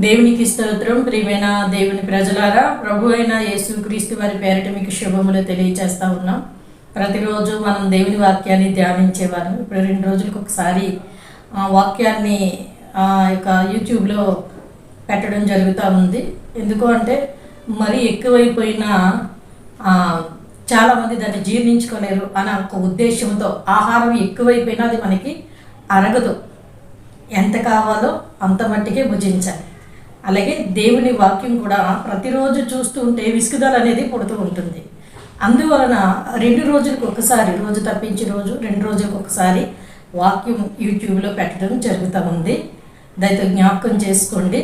దేవునికి స్తోత్రం. ప్రియమైన దేవుని ప్రజలారా, ప్రభు అయిన యేసుక్రీస్తు వారి పేరిట మీకు శుభములు తెలియజేస్తా ఉన్నాం. ప్రతిరోజు మనం దేవుని వాక్యాన్ని ధ్యానించేవారు. ఇప్పుడు 2 రోజులకు ఒకసారి వాక్యాన్ని యూట్యూబ్లో పెట్టడం జరుగుతూ ఉంది. ఎందుకు అంటే మరీ ఎక్కువైపోయిన చాలామంది దాన్ని జీర్ణించుకోలేరు అనే ఒక ఉద్దేశంతో ఆహారం ఎక్కువైపోయినా అది మనకి అరగదు. ఎంత కావాలో అంత మట్టికే భుజించాలి. అలాగే దేవుని వాక్యం కూడా ప్రతిరోజు చూస్తూ ఉంటే విసుగుదల అనేది పుడుతూ ఉంటుంది. అందువలన 2 రోజులకు ఒకసారి, రోజు తప్పించి రోజు 2 రోజులకు ఒకసారి వాక్యం యూట్యూబ్లో పెట్టడం జరుగుతూ ఉంది. దయతో జ్ఞాపకం చేసుకోండి.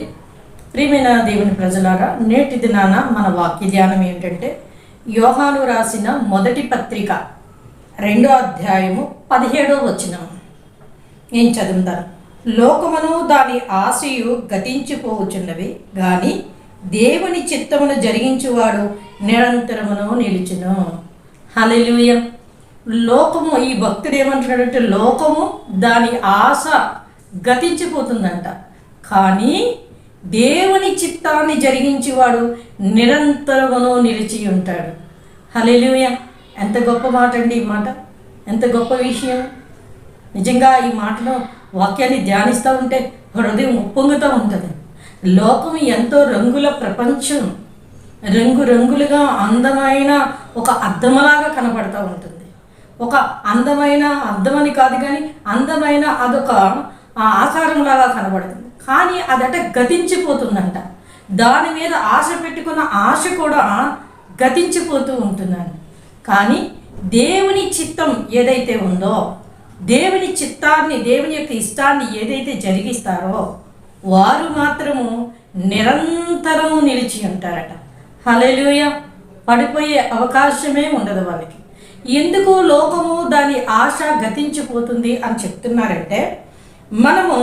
ప్రియమైన దేవుని ప్రజలారా, నేటి దినాన మన వాక్య ధ్యానం ఏంటంటే యోహాను రాసిన మొదటి పత్రిక 2వ అధ్యాయము 17వ వచనం. నేను చదువుతాను. లోకమును దాని ఆశయు గతించిపోవచ్చున్నవి, కానీ దేవుని చిత్తమును జరిగించువాడు నిరంతరమును నిలుచును. హల్లెలూయా. లోకము, ఈ భక్తుడు ఏమంటున్నాడంటే లోకము దాని ఆశ గతించిపోతుందంట, కానీ దేవుని చిత్తాన్ని జరిగించేవాడు నిరంతరమును నిలిచి ఉంటాడు. హల్లెలూయా. ఎంత గొప్ప మాట అండి ఈ మాట, ఎంత గొప్ప విషయం. నిజంగా ఈ మాటను వాక్యాన్ని ధ్యానిస్తూ ఉంటే హృదయం ఉప్పొంగుతూ ఉంటుంది. లోకం ఎంతో రంగుల ప్రపంచం, రంగురంగులుగా అందమైన ఒక అద్దమలాగా కనపడుతూ ఉంటుంది. ఒక అందమైన అద్దమని కాదు కానీ అందమైన అదొక ఆకారంలాగా కనబడుతుంది. కానీ అదట గతించిపోతుందంట. దాని మీద ఆశ పెట్టుకున్న ఆశ కూడా గతించిపోతూ ఉంటుందండి. కానీ దేవుని చిత్తం ఏదైతే ఉందో, దేవుని చిత్తాన్ని, దేవుని యొక్క ఇష్టాన్ని ఏదైతే జరిగిస్తారో వారు మాత్రము నిరంతరము నిలిచి ఉంటారట. హల్లెలూయా. పడిపోయే అవకాశమే ఉండదు వాళ్ళకి. ఎందుకు లోకము దాని ఆశ గతించిపోతుంది అని చెప్తున్నారంటే, మనము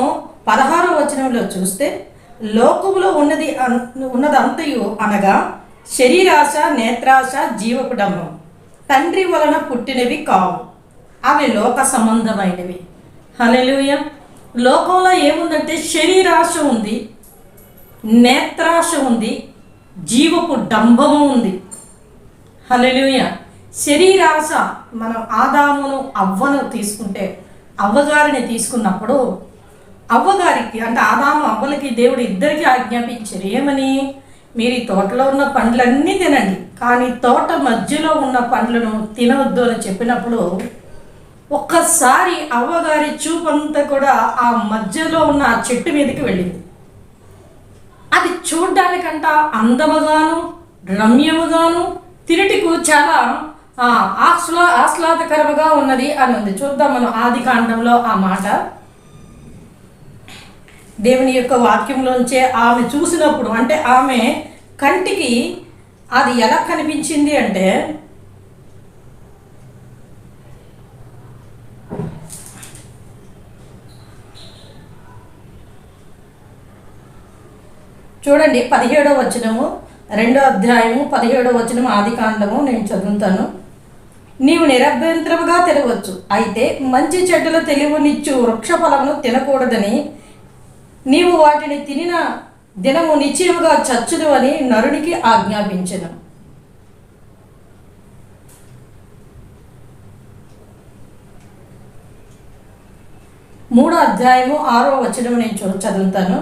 16వ వచనంలో చూస్తే లోకములో ఉన్నదంతయు అనగా శరీరాశ, నేత్రాశ, జీవపు డంబం తండ్రి వలన పుట్టినవి కావు, అవి లోక సంబంధమైనవి. హల్లెలూయా. లోకంలో ఏముందంటే శరీరాశ ఉంది, నేత్రాశ ఉంది, జీవపు డంబము ఉంది. హల్లెలూయా. శరీరాశ, మనం ఆదామును అవ్వను తీసుకుంటే, అవ్వగారిని తీసుకున్నప్పుడు అవ్వగారికి అంటే ఆదాము అవ్వలకి దేవుడు ఇద్దరికి ఆజ్ఞాపించారు. ఏమని? మీరు ఈ తోటలో ఉన్న పండ్లన్నీ తినండి, కానీ తోట మధ్యలో ఉన్న పండ్లను తినవద్దు అని చెప్పినప్పుడు ఒక్కసారి అవ్వగారి చూపంతా కూడా ఆ మధ్యలో ఉన్న ఆ చెట్టు మీదకి వెళ్ళింది. అది చూడ్డానికంట అందముగాను రమ్యముగాను తిరుటికు చాలా ఆహ్లాదకరముగా ఉన్నది అని ఉంది. చూద్దాం మనం ఆదికాండంలో ఆ మాట. దేవుని యొక్క వాక్యంలోంచే ఆమె చూసినప్పుడు, అంటే ఆమె కంటికి అది ఎలా కనిపించింది అంటే, చూడండి 17వ వచనము, 2వ అధ్యాయము 17వ వచనము ఆదికాండము నేను చదువుతాను. నీవు నిరభ్యంతరముగా తినవచ్చు, అయితే మంచి చెడ్డలు తెలివనిచ్చు వృక్ష ఫలమును తినకూడదని నీవు వాటిని తినిన దినము నిశ్చయముగా చచ్చుదు అని నరునికి ఆజ్ఞాపించెను. మూడో అధ్యాయము 6వ వచనము నేను చదువుతాను.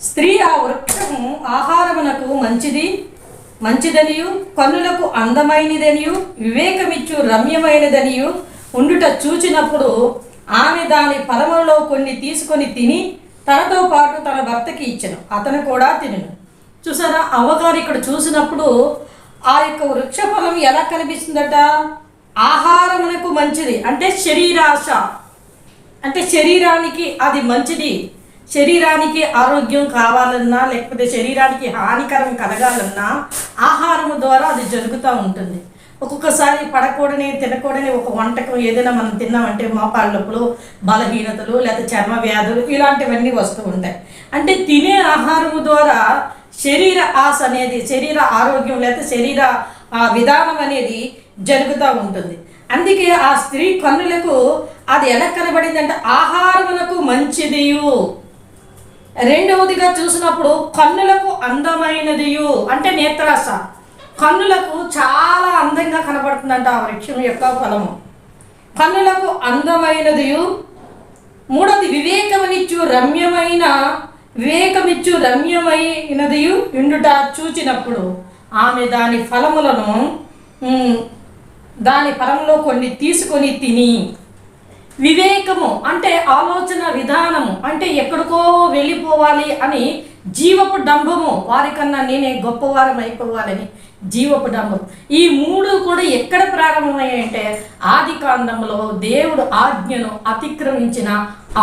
స్త్రీ ఆ వృక్షము ఆహారమునకు మంచిదనియు కన్నులకు అందమైనదనియు వివేకమిచ్చు రమ్యమైనదనియు ఉండుట చూచినప్పుడు ఆమె దాని ఫలములలో కొన్ని తీసుకొని తిని తనతో పాటు తన భర్తకి ఇచ్చెను, అతను కూడా తినెను. చూసారా, అవ్వగారు ఇక్కడ చూసినప్పుడు ఆ యొక్క వృక్ష ఫలం ఎలా కనిపిస్తుందట? ఆహారమునకు మంచిది, అంటే శరీరాశ, అంటే శరీరానికి అది మంచిది. శరీరానికి ఆరోగ్యం కావాలన్నా లేకపోతే శరీరానికి హానికరం కలగాలన్నా ఆహారము ద్వారా అది జరుగుతూ ఉంటుంది. ఒక్కొక్కసారి పడకూడని తినకూడని ఒక వంటకం ఏదైనా మనం తిన్నామంటే మోకాళ్ళ నొప్పులు, బలహీనతలు, లేదా చర్మ వ్యాధులు ఇలాంటివన్నీ వస్తూ ఉంటాయి. అంటే తినే ఆహారము ద్వారా శరీర ఆశ అనేది, శరీర ఆరోగ్యం లేదా శరీర విధానం అనేది జరుగుతూ ఉంటుంది. అందుకే ఆ స్త్రీ కన్నులకు అది ఎలా కనబడిందంటే ఆహారమునకు మంచిదియు. రెండవదిగా చూసినప్పుడు కన్నులకు అందమైనదియు అంటే నేత్రాస. కన్నులకు చాలా అందంగా కనబడుతుందంట ఆ వృక్షం యొక్క ఫలము. కన్నులకు అందమైనదియు. మూడవది వివేకమిచ్చు రమ్యమైనదియు ఉండుట చూచినప్పుడు ఆమె దాని ఫలంలో కొన్ని తీసుకొని తిని. వివేకము అంటే ఆలోచన విధానము, అంటే ఎక్కడికో వెళ్ళిపోవాలి అని జీవపు డంబము, వారికన్నా నేనే గొప్పవారం అయిపోవాలని జీవపు డంబం. ఈ మూడు కూడా ఎక్కడ ప్రారంభమయ్యాయంటే ఆది కాండంలో దేవుడు ఆజ్ఞను అతిక్రమించిన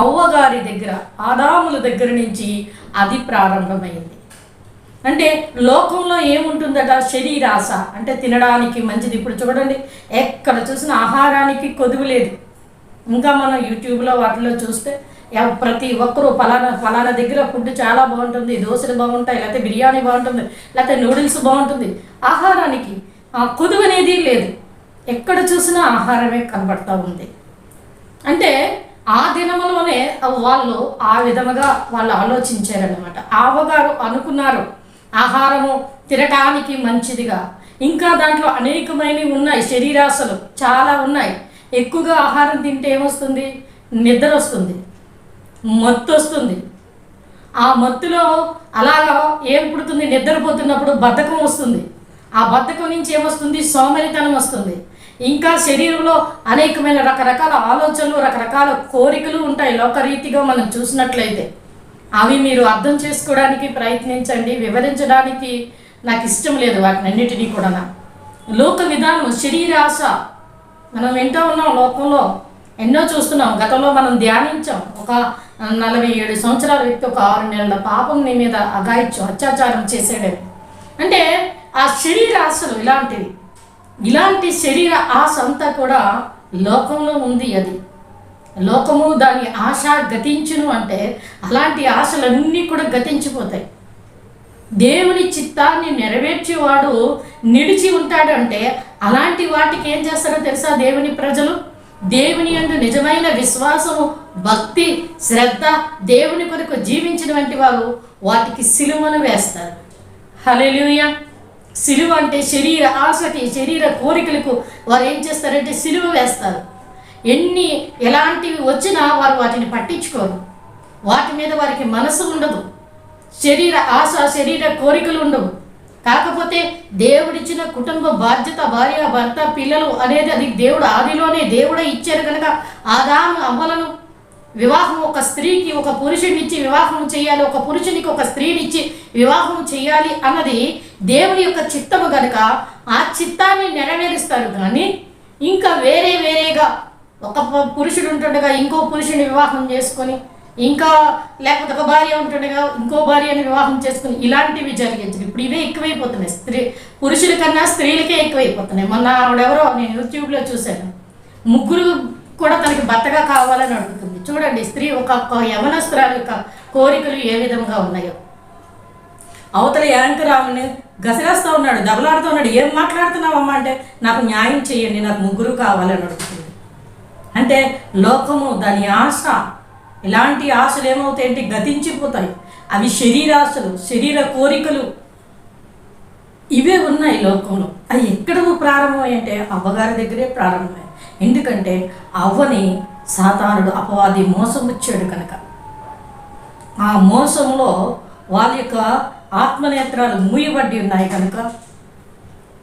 అవ్వగారి దగ్గర, ఆదాముల దగ్గర నుంచి అది ప్రారంభమైంది. అంటే లోకంలో ఏముంటుందట? శరీరాశ, అంటే తినడానికి మంచిది. ఇప్పుడు చూడండి, ఎక్కడ చూసినా ఆహారానికి కొదువు లేదు. ఇంకా మనం యూట్యూబ్లో వాటిలో చూస్తే ప్రతి ఒక్కరూ ఫలానా దగ్గర ఫుడ్ చాలా బాగుంటుంది, దోశలు బాగుంటాయి, లేకపోతే బిర్యానీ బాగుంటుంది, లేకపోతే నూడిల్స్ బాగుంటుంది. ఆహారానికి కొదువు అనేది లేదు. ఎక్కడ చూసినా ఆహారమే కనబడతా ఉంది. అంటే ఆ దినములోనే వాళ్ళు ఆ విధముగా వాళ్ళు ఆలోచించారనమాట. ఆవగారు అనుకున్నారు ఆహారము తినటానికి మంచిదిగా. ఇంకా దాంట్లో అనేకమైనవి ఉన్నాయి, శరీరాశలు చాలా ఉన్నాయి. ఎక్కువగా ఆహారం తింటే ఏమొస్తుంది? నిద్ర వస్తుంది, మత్తు వస్తుంది. ఆ మత్తులో అలాగా ఏం పుడుతుంది? నిద్రపోతున్నప్పుడు బద్ధకం వస్తుంది. ఆ బద్ధకం నుంచి ఏమొస్తుంది? సోమరితనం వస్తుంది. ఇంకా శరీరంలో అనేకమైన రకరకాల ఆలోచనలు, రకరకాల కోరికలు ఉంటాయి. లోకరీతిగా మనం చూసినట్లయితే అవి మీరు అర్థం చేసుకోవడానికి ప్రయత్నించండి. వివరించడానికి నాకు ఇష్టం లేదు వాటిని అన్నిటినీ కూడా. లోక విధానం, శరీరాశ మనం వింటూ ఉన్నాం, లోకంలో ఎన్నో చూస్తున్నాం. గతంలో మనం ధ్యానించాం. ఒక 47 సంవత్సరాల వ్యక్తి ఒక 6 నెలల పాపం నీ మీద అఘాయిత్యం, అత్యాచారం చేసేయడం. అంటే ఆ శరీర ఆశలు ఇలాంటి శరీర ఆశ అంతా కూడా లోకంలో ఉంది. అది లోకము దాని ఆశ గతించును అంటే అలాంటి ఆశలన్నీ కూడా గతించిపోతాయి. దేవుని చిత్తాన్ని నెరవేర్చేవాడు నిలిచి ఉంటాడంటే అలాంటి వాటికి ఏం చేస్తారో తెలుసా? దేవుని ప్రజలు దేవుని యందు నిజమైన విశ్వాసము, భక్తి, శ్రద్ధ, దేవుని కొరకు జీవించినటువంటి వారు వాటికి సిలువను వేస్తారు. హల్లెలూయా. సిలువ అంటే శరీర ఆశకి, శరీర కోరికలకు వారు ఏం చేస్తారంటే సిలువ వేస్తారు. ఎలాంటివి వచ్చినా వారు వాటిని పట్టించుకోరు. వాటి మీద వారికి మనసు ఉండదు. శరీర ఆశ, శరీర కోరికలు ఉండవు. కాకపోతే దేవుడిచ్చిన కుటుంబ బాధ్యత, భార్య, భర్త, పిల్లలు అనేది అది దేవుడు ఆదిలోనే దేవుడే ఇచ్చారు కనుక ఆదాము అవ్వలను వివాహం, ఒక స్త్రీకి ఒక పురుషుడినిచ్చి వివాహం చేయాలి, ఒక పురుషునికి ఒక స్త్రీనిచ్చి వివాహం చేయాలి అన్నది దేవుని యొక్క చిత్తము కనుక ఆ చిత్తాన్ని నెరవేరుస్తారు. కానీ ఇంకా వేరేగా ఒక పురుషుడు ఉంటుండగా ఇంకో పురుషుని వివాహం చేసుకొని, ఇంకా లేకపోతే ఒక భార్య ఉంటుండగా ఇంకో భార్యని వివాహం చేసుకుని ఇలాంటివి జరిగించదు. ఇప్పుడు ఇవే ఎక్కువైపోతున్నాయి. పురుషుల కన్నా స్త్రీలకే ఎక్కువైపోతున్నాయి. మొన్న ఆవిడెవరో నేను యూట్యూబ్లో చూశాను, 3 కూడా తనకి భర్తగా కావాలని అడుగుతుంది. చూడండి, స్త్రీ ఒక యవనస్తురాలు యొక్క కోరికలు ఏ విధంగా ఉన్నాయో. అవతల యాంకర్ ఆమెను గసరేస్తూ ఉన్నాడు, దెబ్బలాడుతూ ఉన్నాడు. ఏం మాట్లాడుతున్నావమ్మా అంటే నాకు న్యాయం చేయండి, నాకు 3 కావాలని అడుగుతుంది. అంటే లోకము, దాని ఆశ, ఇలాంటి ఆశలు ఏమవుతాయంటే గతించిపోతాయి. అవి శరీరాశలు, శరీర కోరికలు ఇవే ఉన్నాయి లోకంలో. అవి ఎక్కడ ప్రారంభమయ్యాయి అంటే అవ్వగారి దగ్గరే ప్రారంభమయ్యాయి. ఎందుకంటే అవ్వని సాతానుడు, అపవాది మోసముచ్చాడు కనుక ఆ మోసంలో వాళ్ళ యొక్క ఆత్మనేత్రాలు మూయబడి ఉన్నాయి కనుక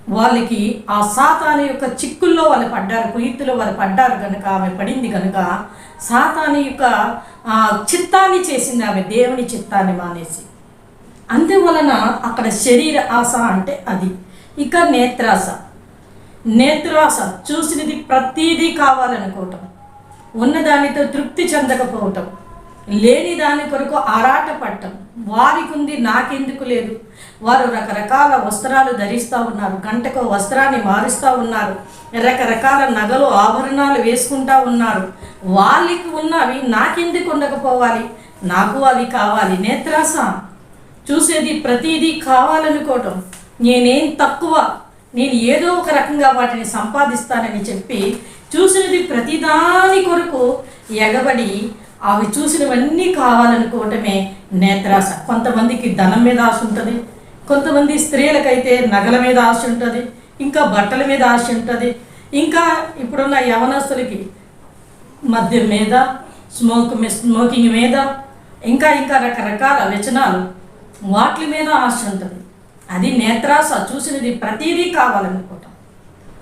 వాళ్ళకి ఆ సాతాను యొక్క చిక్కుల్లో వాళ్ళు పడ్డారు, కుయుక్తిలో వాళ్ళు పడ్డారు కనుక, ఆమె పడింది కనుక సాతాను యొక్క చిత్తాన్ని చేసింది ఆమె, దేవుని చిత్తాన్ని మానేసి. అందువలన అక్కడ శరీర ఆశ అంటే అది. ఇక నేత్రాశ చూసినది ప్రతీదీ కావాలనుకోవటం, ఉన్నదానితో తృప్తి చెందకపోవటం, లేని దాని కొరకు ఆరాటపడటం. వారికి ఉంది, నాకెందుకు లేదు. వారు రకరకాల వస్త్రాలు ధరిస్తూ ఉన్నారు, గంటకు వస్త్రాన్ని మారుస్తూ ఉన్నారు, రకరకాల నగలు, ఆభరణాలు వేసుకుంటూ ఉన్నారు. వాళ్ళకి ఉన్నవి నాకెందుకు ఉండకపోవాలి, నాకు అవి కావాలి. నేత్రాశ చూసేది ప్రతీదీ కావాలనుకోవటం. నేనేం తక్కువ, నేను ఏదో ఒక రకంగా వాటిని సంపాదిస్తానని చెప్పి చూసినది ప్రతిదాని కొరకు ఎగబడి అవి చూసినవన్నీ కావాలనుకోవటమే నేత్రాశ. కొంతమందికి ధనం మీద ఆశ ఉంటుంది, కొంతమంది స్త్రీలకైతే నగల మీద ఆశ ఉంటుంది, ఇంకా బట్టల మీద ఆశ ఉంటుంది, ఇంకా ఇప్పుడున్న యవనస్తులకి మద్యం మీద, స్మోకింగ్ మీద, ఇంకా రకరకాల వ్యసనాలు వాటి మీద ఆశ ఉంటుంది. అది నేత్రాశ. చూసినది ప్రతిదీ కావాలనుకోవటం.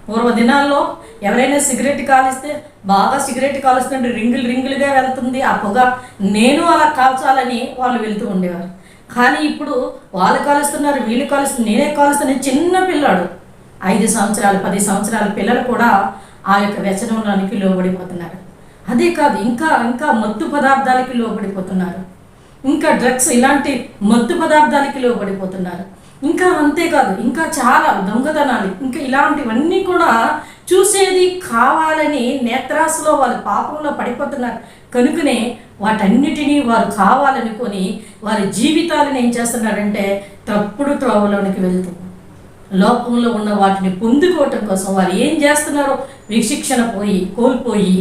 పూర్వ దినాల్లో ఎవరైనా సిగరెట్ కాలిస్తే బాగా సిగరెట్ కాలుస్తుంటే రింగులుగా వెళ్తుంది ఆ పొగ, నేను అలా కాల్చాలని వాళ్ళు వెళ్తూ ఉండేవారు. కానీ ఇప్పుడు వాళ్ళు కాలుస్తున్నారు, వీళ్ళు కాలుస్తున్నారు, నేనే కాలుస్తాను. చిన్న పిల్లాడు 5 సంవత్సరాలు 10 సంవత్సరాల పిల్లలు కూడా ఆ యొక్క వ్యసనంలోనికి లోబడిపోతున్నారు. అదే కాదు, ఇంకా మత్తు పదార్థాలకి లోబడిపోతున్నారు, ఇంకా డ్రగ్స్ ఇలాంటి మత్తు పదార్థాలకి లోబడిపోతున్నారు. ఇంకా అంతేకాదు, ఇంకా చాలా దొంగతనాలు, ఇంకా ఇలాంటివన్నీ కూడా చూసేది కావాలని నేత్రాశలో వాళ్ళు పాపంలో పడిపోతున్నారు. కనుకనే వాటన్నిటినీ వారు కావాలనుకొని వారి జీవితాలను ఏం చేస్తున్నారంటే తప్పుడు త్రోవలోనికి వెళ్తున్నారు. లోకంలో ఉన్న వాటిని పొందుకోవటం కోసం వారు ఏం చేస్తున్నారో విశిక్షణ కోల్పోయి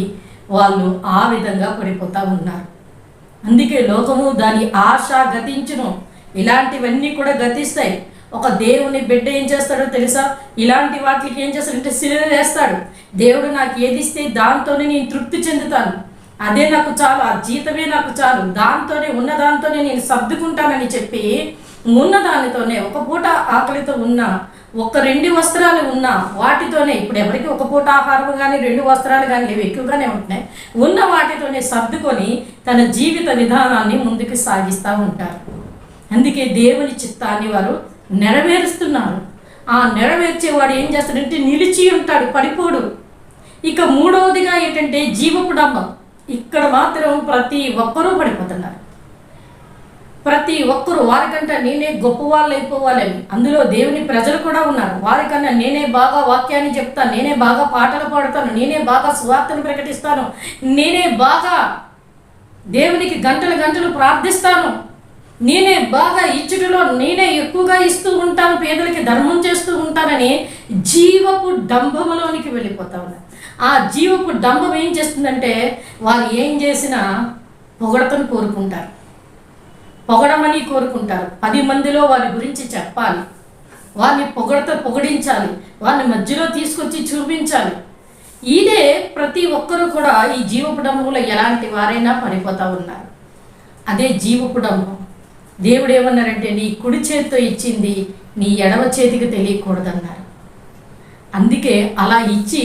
వాళ్ళు ఆ విధంగా పడిపోతూ ఉన్నారు. అందుకే లోకము దాని ఆశ గతించును, ఇలాంటివన్నీ కూడా గతిస్తాయి. ఒక దేవుని బిడ్డ ఏం చేస్తాడో తెలుసా? ఇలాంటి వాటికి ఏం చేస్తాడంటే సిలువ వేస్తాడు. దేవుడు నాకు ఏది ఇస్తే దాంతోనే నేను తృప్తి చెందుతాను, అదే నాకు చాలు, ఆ జీతమే నాకు చాలు, ఉన్నదాంతోనే నేను సర్దుకుంటానని చెప్పి ఉన్నదానితోనే ఒక పూట ఆకలితో ఉన్నా, 1-2 వస్త్రాలు ఉన్నా వాటితోనే, ఇప్పుడు ఎవరికి ఒక పూట ఆహారం కానీ 2 వస్త్రాలు కానీ లేవు, ఎక్కువగానే ఉంటున్నాయి, ఉన్న వాటితోనే సర్దుకొని తన జీవిత విధానాన్ని ముందుకు సాగిస్తూ ఉంటారు. అందుకే దేవుని చిత్తాన్ని వారు నెరవేరుస్తున్నారు. ఆ నెరవేర్చేవాడు ఏం చేస్తాడంటే నిలిచి ఉంటాడు, పడిపోడు. ఇక 3వదిగా ఏంటంటే జీవపు డంబం. ఇక్కడ మాత్రం ప్రతి ఒక్కరూ పడిపోతున్నారు. ప్రతి ఒక్కరు వారికంటే నేనే గొప్పవాళ్ళు అయిపోవాలని, అందులో దేవుని ప్రజలు కూడా ఉన్నారు. వారికన్నా నేనే బాగా వాక్యాన్ని చెప్తాను, నేనే బాగా పాటలు పాడుతాను, నేనే బాగా సువార్తను ప్రకటిస్తాను, నేనే బాగా దేవునికి గంటలు ప్రార్థిస్తాను, నేనే బాగా ఇచ్చుటలో నేనే ఎక్కువగా ఇస్తూ ఉంటాను, పేదలకి ధర్మం చేస్తూ ఉంటానని జీవపు డంబములోనికి వెళ్ళిపోతా ఉన్నారు. ఆ జీవపు డంబం ఏం చేస్తుందంటే వారు ఏం చేసినా పొగడతను కోరుకుంటారు, పొగడమని కోరుకుంటారు. 10 మందిలో వారి గురించి చెప్పాలి, వారిని పొగడించాలి, వారిని మధ్యలో తీసుకొచ్చి చూపించాలి. ఇదే ప్రతి ఒక్కరూ కూడా ఈ జీవపు డంబంలో ఎలాంటి వారైనా పడిపోతూ ఉన్నారు. అదే జీవపు డంబం. దేవుడు ఏమన్నారంటే నీ కుడి చేతితో ఇచ్చింది నీ ఎడమ చేతికి తెలియకూడదన్నారు. అందుకే అలా ఇచ్చి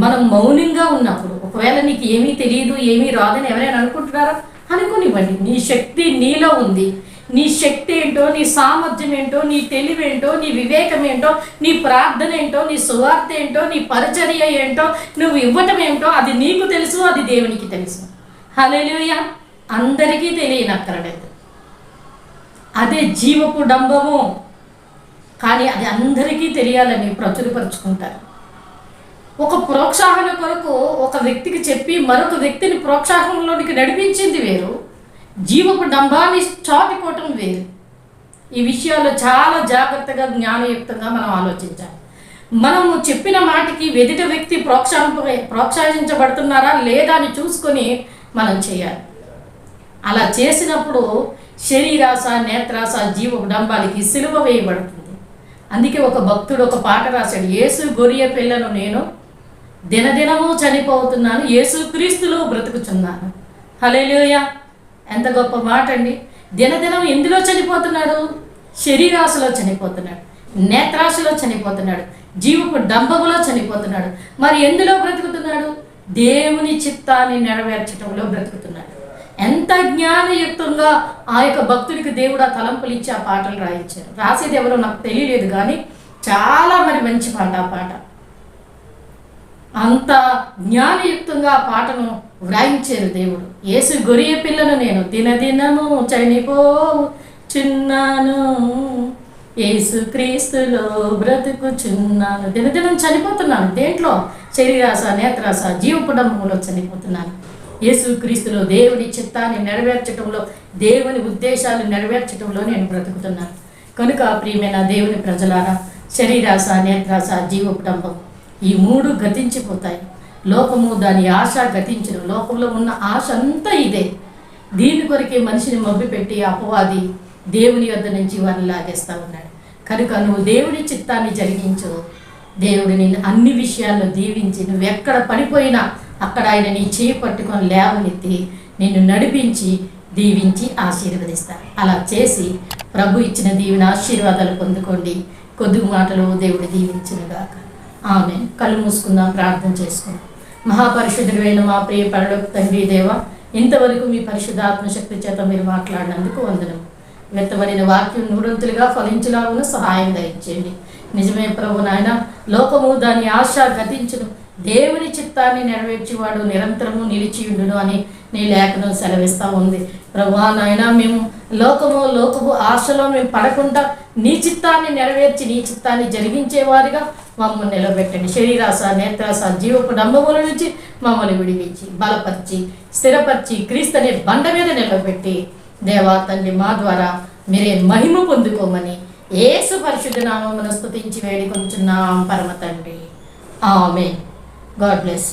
మనం మౌనంగా ఉన్నప్పుడు, ఒకవేళ నీకు ఏమీ తెలియదు, ఏమీ రాదని ఎవరైనా అనుకుంటున్నారా? అనుకునివ్వండి. నీ శక్తి నీలో ఉంది. నీ శక్తి ఏంటో, నీ సామర్థ్యం ఏంటో, నీ తెలివేంటో, నీ వివేకం ఏంటో, నీ ప్రార్థన ఏంటో, నీ సువార్త ఏంటో, నీ పరిచర్య ఏంటో, నువ్వు ఇవ్వటం ఏంటో అది నీకు తెలుసు, అది దేవునికి తెలుసు. హల్లెలూయా. అందరికీ తెలియనక్కర్లేదు. అదే జీవపు డంబము. కానీ అది అందరికీ తెలియాలని ప్రచురపరుచుకుంటారు. ఒక ప్రోత్సాహన కొరకు ఒక వ్యక్తికి చెప్పి మరొక వ్యక్తిని ప్రోత్సాహంలోనికి నడిపించింది వేరు, జీవపు డంబాన్ని చాటుకోవటం వేరు. ఈ విషయాల్లో చాలా జాగ్రత్తగా జ్ఞానయుక్తంగా మనం ఆలోచించాలి. మనము చెప్పిన మాటకి ఎదుటి వ్యక్తి ప్రోత్సహించబడుతున్నారా లేదా అని చూసుకొని మనం చేయాలి. అలా చేసినప్పుడు శరీరాశ, నేత్రాశ, జీవపు డంబాలకి సిలువ వేయబడుతుంది. అందుకే ఒక భక్తుడు ఒక పాట రాశాడు, యేసు గొర్రె పిల్లను నేను దినదినము చనిపోతున్నాను, యేసు క్రీస్తులో బ్రతుకుచున్నాను. హల్లెలూయా. ఎంత గొప్ప మాట అండి. దినదినం ఎందులో చనిపోతున్నాడు? శరీరాశలో చనిపోతున్నాడు, నేత్రాశలో చనిపోతున్నాడు, జీవపు డంబములో చనిపోతున్నాడు. మరి ఎందులో బ్రతుకుతున్నాడు? దేవుని చిత్తాన్ని నెరవేర్చడంలో బ్రతుకుతున్నాడు. ఎంత జ్ఞానయుక్తంగా ఆ యొక్క భక్తుడికి దేవుడు ఆ తలంపులు ఇచ్చి ఆ పాటలు రాయించారు. రాసేది ఎవరో నాకు తెలియలేదు, కానీ చాలా మంచి పాట ఆ పాట. అంత జ్ఞానయుక్తంగా ఆ పాటను వ్రాయించారు దేవుడు. యేసు గొర్రె పిల్లను నేను దినదినము చనిపోచున్నాను, యేసు క్రీస్తులో బ్రతుకుచున్నాను. దినదినం చనిపోతున్నాను. దేంట్లో? శరీరాశ, నేత్రాశ, జీవపు డంబములో చనిపోతున్నాను. యేసు క్రీస్తులో దేవుని చిత్తాన్ని నెరవేర్చడంలో, దేవుని ఉద్దేశాలు నెరవేర్చడంలో నేను బ్రతుకుతున్నాను. కనుక ప్రియమైన దేవుని ప్రజలారా, శరీరాశ, నేత్రాశ, జీవపు డంబం ఈ 3 గతించిపోతాయి. లోకము దాని ఆశ గతించను. లోకంలో ఉన్న ఆశ అంతా ఇదే. దీని కొరకే మనిషిని మభ్యపెట్టి అపవాది దేవుని యొద్ద నుంచి వారిని లాగేస్తూ ఉన్నాడు. కనుక నువ్వు దేవుని చిత్తాన్ని జరిగించు. దేవుడు నిన్ను అన్ని విషయాల్లో దీవించి, నువ్వు ఎక్కడ పడిపోయినా అక్కడ ఆయన నీ చేయి పట్టుకొని లేవనెత్తి నిన్ను నడిపించి దీవించి ఆశీర్వదిస్తారు. అలా చేసి ప్రభు ఇచ్చిన దీవెన ఆశీర్వాదాలు పొందుకోండి. కొద్ది మాటలు దేవుడు దీవించునుగాక. ఆమె. కళ్ళు మూసుకుందాం, ప్రార్థన చేసుకుందాం. మహాపరిశుద్ధుడైన మా ప్రియ పరలోక తండ్రి దేవ, ఇంతవరకు మీ పరిశుద్ధాత్మ శక్తి చేత మీరు మాట్లాడినందుకు వందనం. వెత్తబడిన వాక్యం నూరంతులుగా ఫలించులాగున సహాయం దయచేయండి. నిజమే ప్రభు నాయన, లోకము దాని ఆశ గతించును, దేవుని చిత్తాన్ని నెరవేర్చేవాడు నిరంతరము నిలిచియుండును అని నీ లేఖనం సెలవిస్తూ ఉంది. ప్రభువా నాయన, మేము లోకము ఆశలో మేము పడకుండా నీ చిత్తాన్ని నెరవేర్చి నీ చిత్తాన్ని జరిగించేవారిగా మమ్మల్ని నిలబెట్టండి. శరీరాశ, నేత్రాశ, జీవపు డంబముల నుంచి మమ్మల్ని విడిపించి బలపరిచి స్థిరపరిచి క్రీస్తు అనే బండ మీద నిలబెట్టి దేవా తండ్రి మా ద్వారా మీరే మహిమ పొందుకోమని యేసు పరిశుద్ధ నామమున స్తుతించి వేడుకొంచున్నాం పరమ తండ్రి. ఆమేన్. God bless.